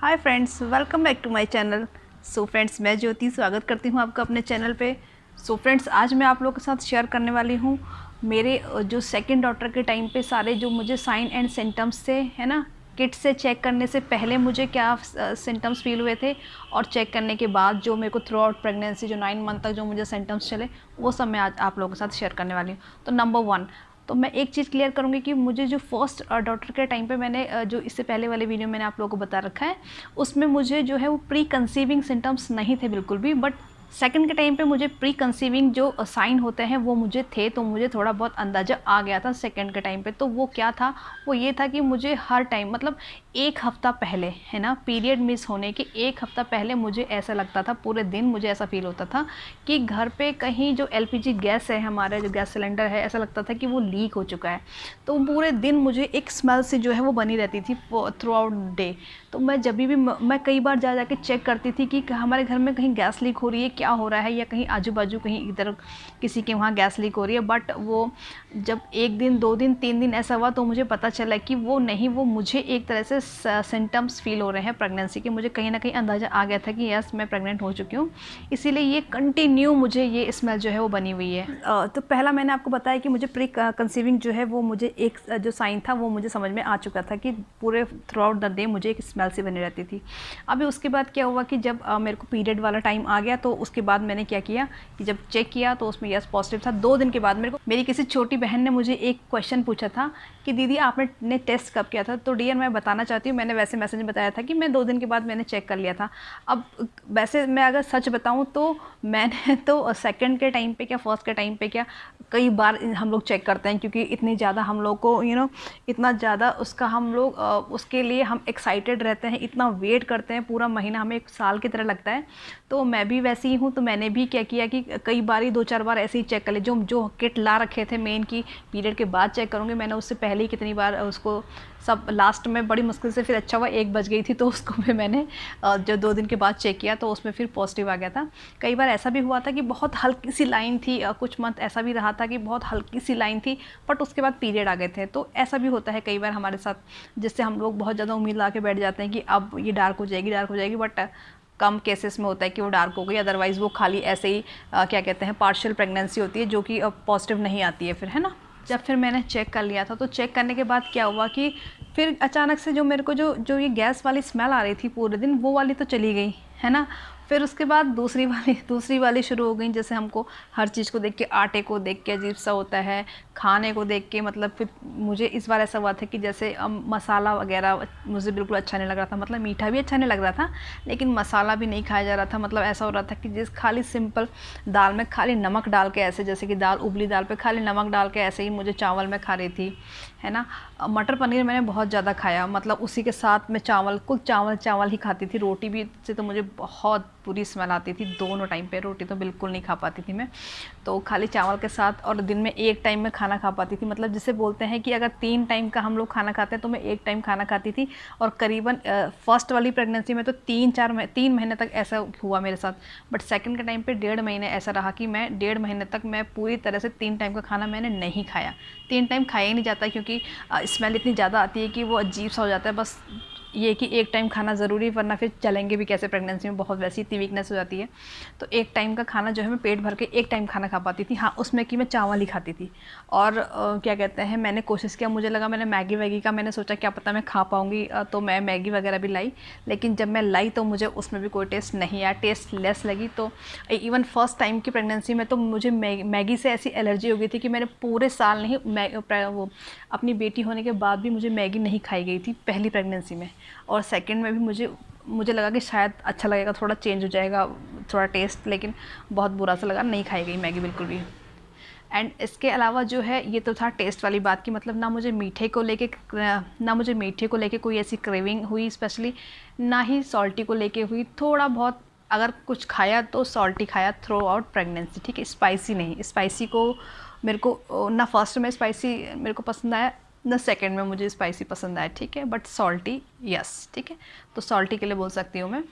Hi friends, welcome back to my channel. So friends, मैं ज्योति स्वागत करती हूँ आपका अपने चैनल पे। सो फ्रेंड्स, आज मैं आप लोगों के साथ शेयर करने वाली हूँ मेरे जो सेकंड डॉटर के टाइम पे सारे जो मुझे साइन एंड सिम्टम्स थे, है ना, किट से चेक करने से पहले मुझे क्या सिम्टम्स फील हुए थे और चेक करने के बाद जो मेरे को थ्रू आउट प्रेगनेंसी जो 9 मंथ तक जो मुझे सिम्टम्स चले, वो सब मैं आज आप लोगों के साथ शेयर करने वाली हूँ। तो नंबर 1, तो मैं एक चीज़ क्लियर करूँगी कि मुझे जो फर्स्ट डॉटर के टाइम पे मैंने जो इससे पहले वाले वीडियो मैंने आप लोगों को बता रखा है, उसमें मुझे जो है वो प्री कंसीविंग सिम्टम्स नहीं थे बिल्कुल भी। बट सेकंड के टाइम पे मुझे प्री कंसीविंग जो साइन होते हैं वो मुझे थे, तो मुझे थोड़ा बहुत अंदाज़ा आ गया था सेकंड के टाइम पे। तो वो क्या था, वो ये था कि मुझे हर टाइम मतलब एक हफ़्ता पहले, है ना, पीरियड मिस होने के एक हफ़्ता पहले मुझे ऐसा लगता था, पूरे दिन मुझे ऐसा फील होता था कि घर पे कहीं जो एलपीजी गैस है, हमारा जो गैस सिलेंडर है, ऐसा लगता था कि वो लीक हो चुका है। तो पूरे दिन मुझे एक स्मेल से जो है वो बनी रहती थी थ्रू आउट डे। तो मैं जब भी मैं कई बार जा जाके चेक करती थी कि हमारे घर में कहीं गैस लीक हो रही है, क्या हो रहा है, या कहीं आजू बाजू कहीं इधर किसी के वहाँ गैस लीक हो रही है। बट वो जब 1 दिन 2 दिन 3 दिन ऐसा हुआ तो मुझे पता चला कि वो नहीं, वो मुझे एक तरह से सिम्टम्स फील हो रहे हैं प्रेगनेंसी के। मुझे कहीं ना कहीं अंदाज़ा आ गया था कि यस, मैं प्रेग्नेंट हो चुकी हूँ। इसीलिए ये कंटिन्यू मुझे ये स्मेल जो है वो बनी हुई है। तो पहला मैंने आपको बताया कि मुझे प्री कंसीविंग जो है वो मुझे एक जो साइन था वो मुझे समझ में आ चुका था कि पूरे थ्रू आउट द डे मुझे एक स्मेल सी बनी रहती थी। अभी उसके बाद क्या हुआ कि जब मेरे को पीरियड वाला टाइम आ गया, तो उसके बाद मैंने क्या किया कि जब चेक किया तो उसमें यस पॉजिटिव था। 2 दिन के बाद मेरी किसी छोटी बहन ने मुझे एक क्वेश्चन पूछा था कि दीदी आपने टेस्ट कब किया था। तो डियर, मैं बताना चाहती हूँ, मैंने वैसे मैसेज में बताया था कि मैं 2 दिन के बाद मैंने चेक कर लिया था। अब वैसे मैं अगर सच बताऊँ तो मैंने तो सेकंड के टाइम पे क्या फर्स्ट के टाइम पे क्या कई बार हम लोग चेक करते हैं, क्योंकि इतनी ज़्यादा हम लोग को इतना ज़्यादा उसका हम लोग उसके लिए हम एक्साइटेड रहते हैं, इतना वेट करते हैं, पूरा महीना हमें एक साल की तरह लगता है। तो मैं भी वैसी ही हूँ। तो मैंने भी क्या किया कि कई बार ही 2-4 बार ऐसे ही चेक कर लिया। जो किट ला रखे थे मेन की पीरियड के बाद चेक करूँगी, मैंने उससे पहले ही कितनी बार उसको सब लास्ट में बड़ी मुश्किल से, फिर अच्छा हुआ 1 बज गई थी तो उसको भी मैंने जो 2 दिन के बाद चेक किया तो उसमें फिर पॉजिटिव आ गया था। कई बार ऐसा भी हुआ था कि बहुत हल्की सी लाइन थी, कुछ मंथ ऐसा भी रहा था कि बहुत हल्की सी लाइन थी, बट उसके बाद पीरियड आ गए थे। तो ऐसा भी होता है कई बार हमारे साथ, जिससे हम लोग बहुत ज़्यादा उम्मीद ला के बैठ जाते हैं कि अब ये डार्क हो जाएगी। बट कम केसेस में होता है कि वो डार्क हो गई, अदरवाइज़ वो खाली ऐसे ही क्या कहते हैं, पार्शियल प्रेगनेंसी होती है, जो कि पॉजिटिव नहीं आती है फिर, है ना। जब फिर मैंने चेक कर लिया था, तो चेक करने के बाद क्या हुआ कि फिर अचानक से जो मेरे को जो ये गैस वाली स्मेल आ रही थी पूरे दिन, वो वाली तो चली गई, है ना। फिर उसके बाद दूसरी वाली शुरू हो गई। जैसे हमको हर चीज़ को देख के, आटे को देख के अजीब सा होता है, खाने को देख के, मतलब फिर मुझे इस बार ऐसा हुआ था कि जैसे मसाला वगैरह मुझे बिल्कुल अच्छा नहीं लग रहा था। मतलब मीठा भी अच्छा नहीं लग रहा था, लेकिन मसाला भी नहीं खाया जा रहा था। मतलब ऐसा हो रहा था कि जिस खाली सिंपल दाल में खाली नमक डाल के, ऐसे जैसे कि दाल, उबली दाल पे खाली नमक डाल के ऐसे ही मुझे चावल में खा रही थी, है ना। मटर पनीर मैंने बहुत ज़्यादा खाया, मतलब उसी के साथ मैं कुल चावल ही खाती थी। रोटी भी से तो मुझे बहुत पूरी स्मेल आती थी दोनों टाइम पे, रोटी तो बिल्कुल नहीं खा पाती थी मैं, तो खाली चावल के साथ। और दिन में 1 टाइम में खाना खा पाती थी। मतलब जिसे बोलते हैं कि अगर 3 टाइम का हम लोग खाना खाते हैं तो मैं 1 टाइम खाना खाती थी। और करीबन फर्स्ट वाली प्रेगनेंसी में तो 3 महीने तक ऐसा हुआ मेरे साथ। बट सेकंड के टाइम पे 1.5 महीने ऐसा रहा कि मैं 1.5 महीने तक मैं पूरी तरह से 3 टाइम का खाना मैंने नहीं खाया। 3 टाइम खाया ही नहीं जाता, क्योंकि स्मेल इतनी ज़्यादा आती है कि वो अजीब सा हो जाता है। बस ये कि 1 टाइम खाना ज़रूरी, वरना फिर चलेंगे भी कैसे, प्रेगनेंसी में बहुत वैसी इतनी वीकनेस हो जाती है। तो 1 टाइम का खाना जो है मैं पेट भर के 1 टाइम खाना खा पाती थी। हाँ, उसमें कि मैं चावल ही खाती थी। और क्या कहते हैं, मैंने कोशिश किया, मुझे लगा मैंने मैगी वैगी का मैंने सोचा क्या पता मैं खा पाऊँगी, तो मैं मैगी वगैरह भी लाई। लेकिन जब मैं लाई तो मुझे उसमें भी कोई टेस्ट नहीं आया, टेस्ट लेस लगी। तो इवन फर्स्ट टाइम की प्रेगनेंसी में तो मुझे मैगी से ऐसी एलर्जी हो गई थी कि मैंने पूरे साल नहीं, वो अपनी बेटी होने के बाद भी मुझे मैगी नहीं खाई गई थी पहली प्रेगनेंसी में। और सेकंड में भी मुझे लगा कि शायद अच्छा लगेगा, थोड़ा चेंज हो जाएगा थोड़ा टेस्ट, लेकिन बहुत बुरा सा लगा, नहीं खाई गई मैगी बिल्कुल भी। एंड इसके अलावा जो है, ये तो था टेस्ट वाली बात की, मतलब ना मुझे मीठे को लेके कोई ऐसी क्रेविंग हुई स्पेशली, ना ही सॉल्टी को लेके हुई। थोड़ा बहुत अगर कुछ खाया तो सॉल्टी खाया थ्रू आउट प्रेगनेंसी, ठीक है, स्पाइसी नहीं। स्पाइसी को मेरे को ना फर्स्ट में स्पाइसी मेरे को पसंद आया, ना सेकंड में मुझे स्पाइसी पसंद आया, ठीक है। बट सॉल्टी यस, ठीक है, तो सॉल्टी के लिए बोल सकती हूँ मैं।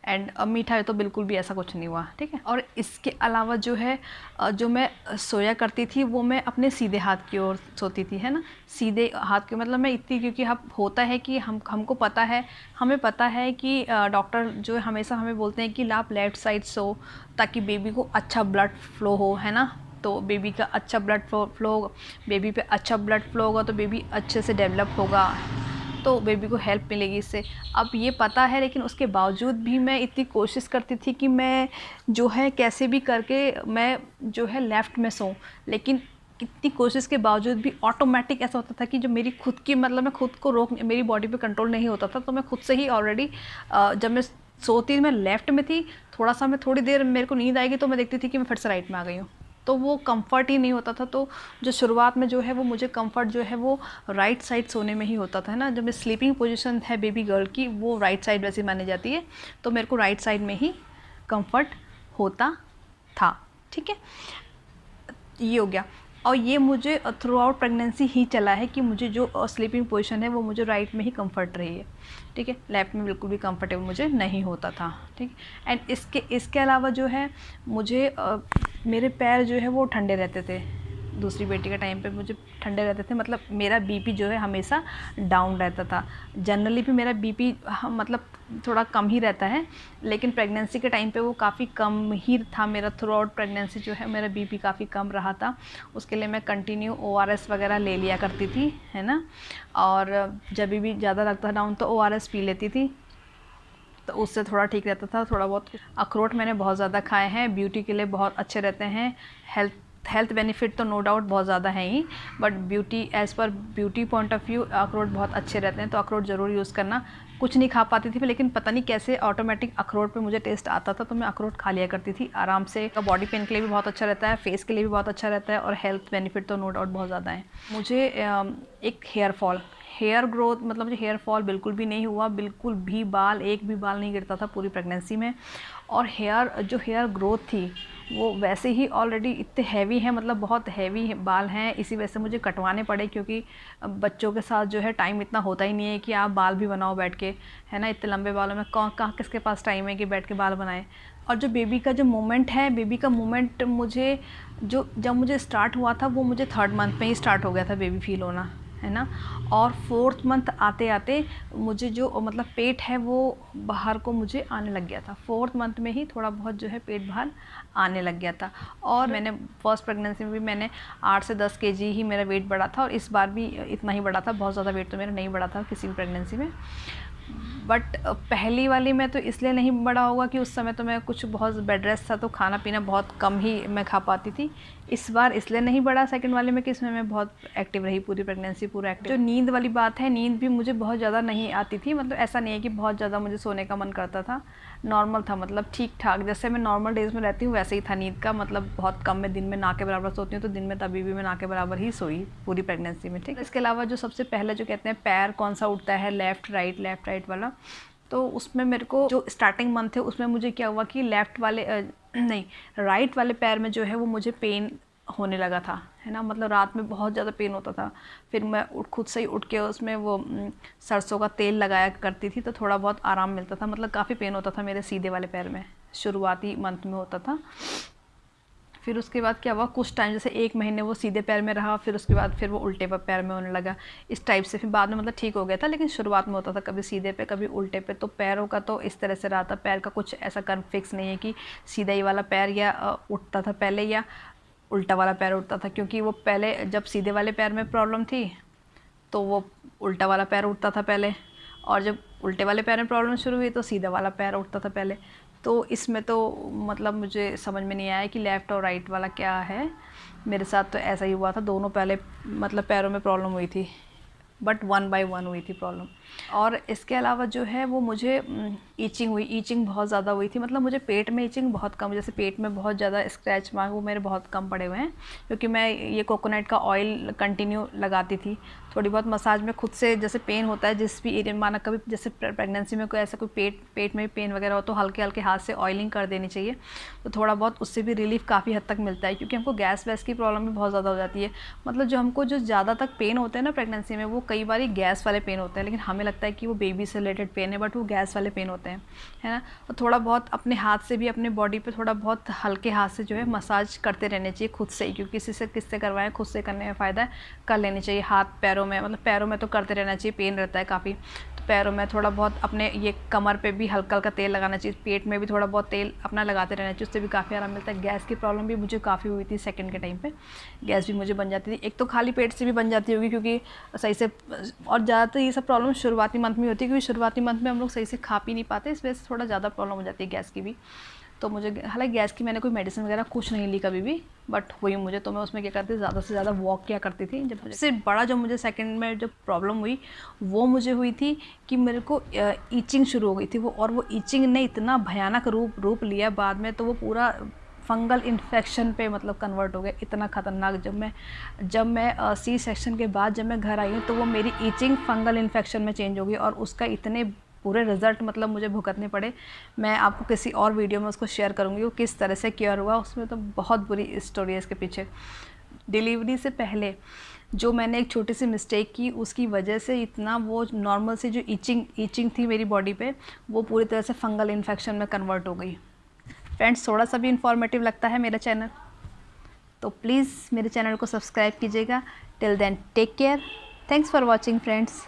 एंड मीठा तो बिल्कुल भी ऐसा कुछ नहीं हुआ, ठीक है। और इसके अलावा जो है जो मैं सोया करती थी वो मैं अपने सीधे हाथ की ओर सोती थी, है ना, सीधे हाथ के मतलब मैं इतनी, क्योंकि अब होता है कि हमको पता है, हमें पता है कि डॉक्टर जो है हमेशा हमें बोलते हैं कि आप लेफ़्ट साइड सो ताकि बेबी को अच्छा ब्लड फ्लो हो, है ना। तो बेबी का अच्छा ब्लड फ्लो होगा, बेबी पे अच्छा ब्लड फ्लो होगा तो बेबी अच्छे से डेवलप होगा, तो बेबी को हेल्प मिलेगी इससे। अब ये पता है, लेकिन उसके बावजूद भी मैं इतनी कोशिश करती थी कि मैं जो है कैसे भी करके मैं जो है लेफ़्ट में सोऊं, लेकिन कितनी कोशिश के बावजूद भी ऑटोमेटिक ऐसा होता था कि जो मेरी खुद की मतलब मैं खुद को मेरी बॉडी पे कंट्रोल नहीं होता था, तो मैं खुद से ही ऑलरेडी जब मैं सोती मैं लेफ़्ट में थी, थोड़ी देर मेरे को नींद आएगी तो मैं देखती थी कि मैं फिर से राइट में आ गई हूँ, तो वो कंफर्ट ही नहीं होता था। तो जो शुरुआत में जो है वो मुझे कंफर्ट जो है वो राइट साइड सोने में ही होता था, है ना। जब मैं स्लीपिंग पोजीशन है बेबी गर्ल की वो राइट साइड वैसे मानी जाती है, तो मेरे को राइट साइड में ही कंफर्ट होता था, ठीक है। ये हो गया। और ये मुझे थ्रू आउट प्रेगनेंसी ही चला है कि मुझे जो स्लीपिंग पोजीशन है वो मुझे राइट में ही कंफर्ट रही है, ठीक है। लेफ़्ट में बिल्कुल भी कंफर्टेबल मुझे नहीं होता था, ठीक। एंड इसके अलावा जो है मुझे मेरे पैर जो है वो ठंडे रहते थे। दूसरी बेटी के टाइम पे मुझे ठंडे रहते थे, मतलब मेरा बीपी जो है हमेशा डाउन रहता था। जनरली भी मेरा बीपी मतलब थोड़ा कम ही रहता है, लेकिन प्रेगनेंसी के टाइम पे वो काफ़ी कम ही था मेरा। थ्रू आउट प्रेगनेंसी जो है मेरा बीपी काफ़ी कम रहा था। उसके लिए मैं कंटिन्यू ORS वगैरह ले लिया करती थी, है ना। और जब भी ज़्यादा लगता डाउन तो ORS पी लेती थी, तो उससे थोड़ा ठीक रहता था। थोड़ा बहुत अखरोट मैंने बहुत ज़्यादा खाए हैं, ब्यूटी के लिए बहुत अच्छे रहते हैं। हेल्थ बेनिफिट तो नो डाउट बहुत ज़्यादा है ही, but as per beauty point of view अखरोट बहुत अच्छे रहते हैं, तो अखरोट ज़रूर यूज़ करना। कुछ नहीं खा पाती थी, लेकिन पता नहीं कैसे ऑटोमेटिक अखरोट पे मुझे टेस्ट आता था, तो मैं अखरोट खा लिया करती थी आराम से। बॉडी पेन के लिए भी बहुत अच्छा रहता है, फेस के लिए भी बहुत अच्छा रहता है, और हेल्थ बेनिफिट तो नो डाउट बहुत ज़्यादा है। मुझे एक हेयर ग्रोथ मतलब मुझे हेयर फॉल बिल्कुल भी नहीं हुआ, बिल्कुल भी एक भी बाल नहीं गिरता था पूरी प्रेगनेंसी में। और हेयर ग्रोथ थी वो वैसे ही ऑलरेडी इतने हैवी हैं, मतलब बहुत हैवी बाल हैं, इसी वजह से मुझे कटवाने पड़े, क्योंकि बच्चों के साथ जो है टाइम इतना होता ही नहीं है कि आप बाल भी बनाओ बैठ के, है ना। इतने लंबे बालों में कहाँ किसके पास टाइम है कि बैठ के बाल बनाएं। और जो बेबी का जो मोमेंट है, बेबी का मोमेंट मुझे जब मुझे स्टार्ट हुआ था वो मुझे 3rd मंथ में ही स्टार्ट हो गया था बेबी फील होना, है ना। और 4th मंथ आते आते मुझे जो मतलब पेट है वो बाहर को मुझे आने लग गया था। 4th मंथ में ही थोड़ा बहुत जो है पेट बाहर आने लग गया था। और मैंने फर्स्ट प्रेगनेंसी में भी मैंने 8 से 10 kg ही मेरा वेट बढ़ा था, और इस बार भी इतना ही बढ़ा था। बहुत ज़्यादा वेट तो मेरा नहीं बढ़ा था किसी भी प्रेगनेंसी में, बट पहली वाली में तो इसलिए नहीं बढ़ा होगा कि उस समय तो मैं कुछ बहुत बेड रेस्ट था, तो खाना पीना बहुत कम ही मैं खा पाती थी। इस बार इसलिए नहीं बढ़ा सेकंड वाले में कि इसमें मैं बहुत एक्टिव रही, पूरी प्रेगनेंसी पूरा एक्टिव। जो नींद वाली बात है, नींद भी मुझे बहुत ज़्यादा नहीं आती थी, मतलब ऐसा नहीं है कि बहुत ज़्यादा मुझे सोने का मन करता था, नॉर्मल था, मतलब ठीक ठाक जैसे मैं नॉर्मल डेज़ में रहती हूँ वैसे ही था नींद का। मतलब बहुत कम, मैं दिन में ना के बराबर सोती हूँ, तो दिन में तभी भी मैं ना के बराबर ही सोई पूरी प्रेगनेंसी में, ठीक। इसके अलावा जो सबसे पहले जो कहते हैं पैर कौन सा उठता है, लेफ़्ट राइट वाला, तो उसमें मेरे को जो स्टार्टिंग मंथ है उसमें मुझे क्या हुआ कि राइट वाले पैर में जो है वो मुझे पेन होने लगा था, है ना। मतलब रात में बहुत ज़्यादा पेन होता था। फिर मैं खुद से ही उठ के उसमें वो सरसों का तेल लगाया करती थी, तो थोड़ा बहुत आराम मिलता था। मतलब काफ़ी पेन होता था मेरे सीधे वाले पैर में, शुरुआती मंथ में होता था। फिर उसके बाद क्या हुआ, कुछ टाइम जैसे 1 महीने वो सीधे पैर में रहा, फिर उसके बाद फिर वो उल्टे पैर में होने लगा, इस टाइप से। फिर बाद में मतलब ठीक हो गया था, लेकिन शुरुआत में होता था कभी सीधे पे कभी उल्टे पे। तो पैरों का तो इस तरह से रहा था, पैर का कुछ ऐसा कर्व फिक्स नहीं है कि सीधा ही वाला पैर या उठता था पहले या उल्टा वाला पैर उठता था, क्योंकि वो पहले जब सीधे वाले पैर में प्रॉब्लम थी तो वो उल्टा वाला पैर उठता था पहले, और जब उल्टे वाले पैर में प्रॉब्लम शुरू हुई तो सीधा वाला पैर उठता था पहले। तो इसमें तो मतलब मुझे समझ में नहीं आया कि लेफ़्ट और राइट वाला क्या है। मेरे साथ तो ऐसा ही हुआ था, दोनों पहले मतलब पैरों में प्रॉब्लम हुई थी, बट 1 by 1 हुई थी प्रॉब्लम। और इसके अलावा जो है वो मुझे ईचिंग बहुत ज़्यादा हुई थी। मतलब मुझे पेट में ईचिंग बहुत कम, जैसे पेट में बहुत ज़्यादा स्क्रैच मार्क वो मेरे बहुत कम पड़े हुए हैं, क्योंकि मैं ये कोकोनट का ऑयल कंटिन्यू लगाती थी। थोड़ी बहुत मसाज में खुद से, जैसे पेन होता है जिस भी एरिया, माना कभी जैसे प्रेगनेंसी में कोई ऐसा कोई पेट में पेन वगैरह हो तो हल्के हल्के हाथ से ऑयलिंग कर देनी चाहिए, तो थोड़ा बहुत उससे भी रिलीफ काफ़ी हद तक मिलता है। क्योंकि हमको गैस वैस की प्रॉब्लम भी बहुत ज़्यादा हो जाती है। मतलब जो हमको जो ज़्यादा तक पेन होते हैं ना प्रेगनेंसी में, वो कई बार गैस वाले पेन होते हैं, लेकिन हमें लगता है कि वो बेबी से रिलेटेड पेन है, बट वो गैस वाले पेन होते हैं, है ना। और थोड़ा बहुत अपने हाथ से भी अपने बॉडी पे थोड़ा बहुत हल्के हाथ से जो है मसाज करते रहने चाहिए खुद से ही, क्योंकि किसी से किससे करवाएं, खुद से करने में फ़ायदा है, कर लेनी चाहिए। हाथ पैरों में, मतलब पैरों में तो करते रहना चाहिए, पेन रहता है काफ़ी, तो पैरों में थोड़ा बहुत, अपने ये कमर पे भी हल्का हल्का तेल लगाना चाहिए, पेट में भी थोड़ा बहुत तेल अपना लगाते रहना चाहिए, उससे भी काफ़ी आराम मिलता है। गैस की प्रॉब्लम भी मुझे काफ़ी हुई थी सेकंड के टाइम पे, गैस भी मुझे बन जाती थी। एक तो खाली पेट से भी बन जाती होगी क्योंकि सही से, और ज़्यादातर ये सब प्रॉब्लम शुरुआती मंथ में होती है, क्योंकि शुरुआती मंथ में हम लोग सही से खा पी नहीं पाते, इस वजह से थोड़ा ज़्यादा प्रॉब्लम हो जाती है गैस की भी। तो मुझे, हालांकि गैस की मैंने कोई मेडिसिन वगैरह कुछ नहीं ली कभी भी, बट हुई मुझे, तो मैं उसमें क्या करती थी, ज़्यादा से ज़्यादा वॉक किया करती थी। जब सबसे बड़ा जो मुझे सेकंड में जो प्रॉब्लम हुई वो मुझे हुई थी कि मेरे को ईचिंग शुरू हो गई थी वो, और वो ईचिंग ने इतना भयानक रूप लिया बाद में, तो वो पूरा फंगल इन्फेक्शन पे मतलब कन्वर्ट हो गया, इतना ख़तरनाक। जब मैं सी सेक्शन के बाद जब मैं घर आई हूँ, तो वो मेरी ईचिंग फंगल इन्फेक्शन में चेंज हो गई, और उसका इतने पूरे रिज़ल्ट मतलब मुझे भुगतने पड़े। मैं आपको किसी और वीडियो में उसको शेयर करूँगी वो किस तरह से क्योर हुआ, उसमें तो बहुत बुरी स्टोरी है इसके पीछे। डिलीवरी से पहले जो मैंने एक छोटी सी मिस्टेक की, उसकी वजह से इतना वो नॉर्मल से जो ईचिंग थी मेरी बॉडी पे, वो पूरी तरह से फंगल इन्फेक्शन में कन्वर्ट हो गई। फ्रेंड्स, थोड़ा सा भी इन्फॉर्मेटिव लगता है मेरा चैनल तो प्लीज़ मेरे चैनल को सब्सक्राइब कीजिएगा। Till then take care, thanks for watching friends.